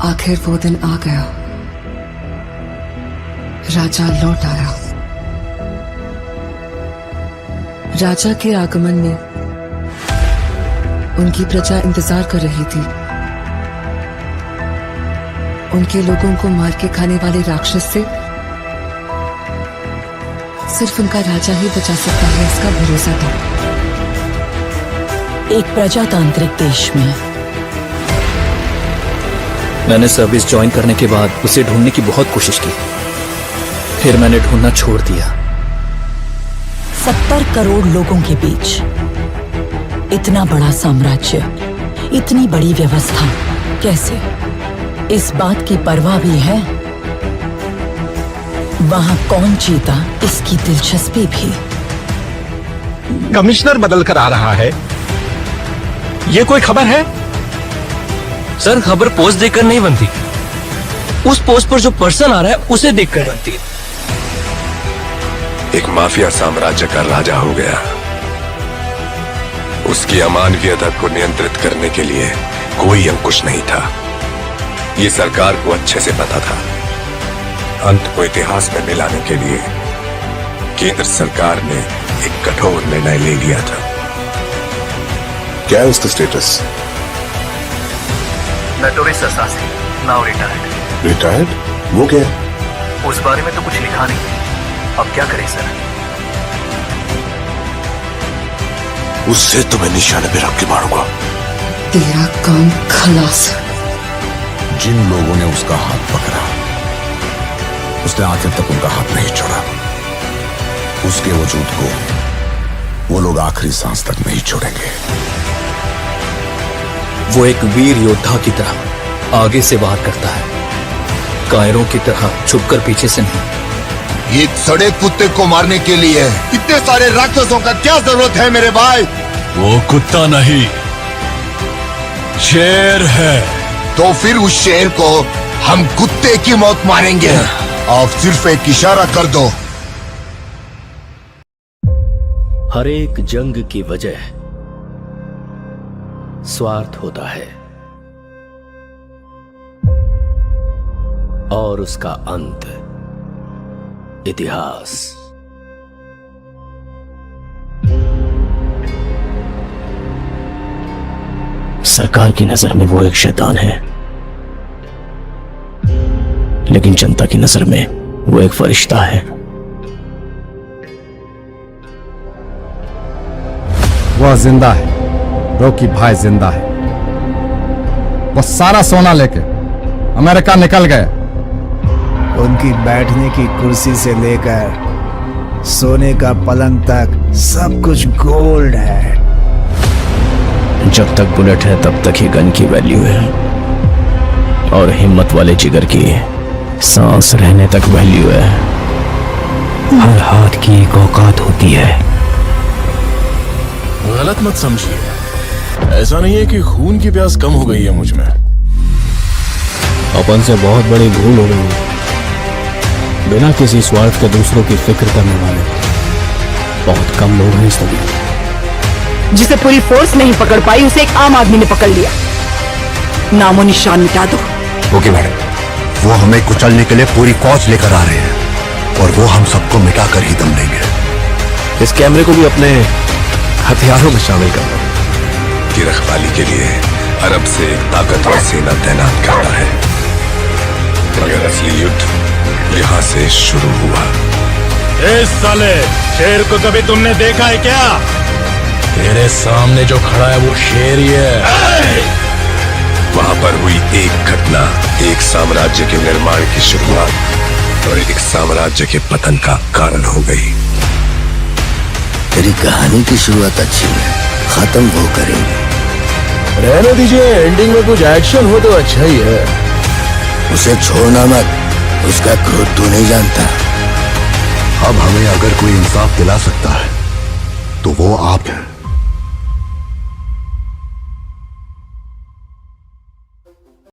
आखिर वो दिन आ गया। राजा लौट आया। राजा के आगमन में उनकी प्रजा इंतजार कर रही थी। उनके लोगों को मार के खाने वाले राक्षस से सिर्फ उनका राजा ही बचा सकता है, इसका भरोसा था। एक प्रजातांत्रिक देश में मैंने सर्विस ज्वाइन करने के बाद उसे ढूंढने की बहुत कोशिश की, फिर मैंने ढूंढना छोड़ दिया। 70 करोड़ लोगों के बीच इतना बड़ा साम्राज्य, इतनी बड़ी व्यवस्था, कैसे? इस बात की परवाह भी है वहां कौन जीता, इसकी दिलचस्पी भी। कमिश्नर बदल कर आ रहा है, ये कोई खबर है? सर, खबर पोस्ट देखकर नहीं बनती, उस पोस्ट पर जो पर्सन आ रहा है उसे देखकर बनती है। एक माफिया साम्राज्य का राजा हो गया। उसकी अमानवीयता को नियंत्रित करने के लिए कोई अंकुश नहीं था। ये सरकार को अच्छे से पता था। अंत को इतिहास में मिलाने के लिए केंद्र सरकार ने एक कठोर निर्णय ले लिया था। क्या है उसका status? Notorious assassin, now retired. Retired? वो क्या है? उस बारे में तो कुछ लिखा नहीं। अब क्या करें सर? उससे तो मैं निशाने पे रख के मारूंगा। तेरा काम खलास। जिन लोगों ने उसका हाथ पकड़ा, उसने आखिर तक उनका हाथ नहीं छोड़ा। उसके वजूद को वो लोग आखिरी सांस तक नहीं छोड़ेंगे। वो एक वीर योद्धा की तरह आगे से वार करता है, कायरों की तरह छुपकर पीछे से नहीं। एक सड़े कुत्ते को मारने के लिए इतने सारे राक्षसों का क्या जरूरत है मेरे भाई? वो कुत्ता नहीं, शेर है। तो फिर उस शेर को हम कुत्ते की मौत मारेंगे। आप सिर्फ एक इशारा कर दो। हर एक जंग की वजह स्वार्थ होता है और उसका अंत इतिहास। सरकार की नजर में वो एक शैतान है, लेकिन जनता की नजर में वो एक फरिश्ता है। वह जिंदा है, रॉकी भाई जिंदा है। वो सारा सोना लेके अमेरिका निकल गए। उनकी बैठने की कुर्सी से लेकर सोने का पलंग तक सब कुछ गोल्ड है। जब तक बुलेट है तब तक ही गन की वैल्यू है, और हिम्मत वाले जिगर की सांस रहने तक वैल्यू है। हर हाथ की एक औकात होती है। गलत मत समझिए, ऐसा नहीं है कि खून की प्यास कम हो गई है मुझ में। अपन से बहुत बड़ी भूल हो गई है। बिना किसी स्वार्थ के दूसरों की फिक्र करने वाले बहुत कम लोग हैं इस दुनिया। जिसे पूरी फोर्स नहीं पकड़ पाई, उसे एक आम आदमी ने पकड़ लिया। नामो निशान मिटा दो। ओके मैडम, वो हमें कुचलने के लिए पूरी फौज लेकर आ रहे हैं और वो हम सबको मिटा कर ही दम लेंगे। इस कैमरे को भी अपने हथियारों में शामिल करना। की रखवाली के लिए अरब से एक ताकतवर सेना तैनात करता है, मगर असली युद्ध यहाँ से शुरू हुआ। इस साले शेर को कभी तुमने देखा है क्या? तेरे सामने जो खड़ा है वो शेर ही है। वहां पर हुई एक घटना एक साम्राज्य के निर्माण की शुरुआत और एक साम्राज्य के पतन का कारण हो गई। तेरी कहानी की शुरुआत अच्छी है, खत्म वो करेंगे। रहने दीजिए, एंडिंग में कुछ एक्शन हो तो अच्छा ही है। उसे छोड़ना मत, उसका क्रोध तू नहीं जानता। अब हमें अगर कोई इंसाफ दिला सकता है तो वो आप हैं।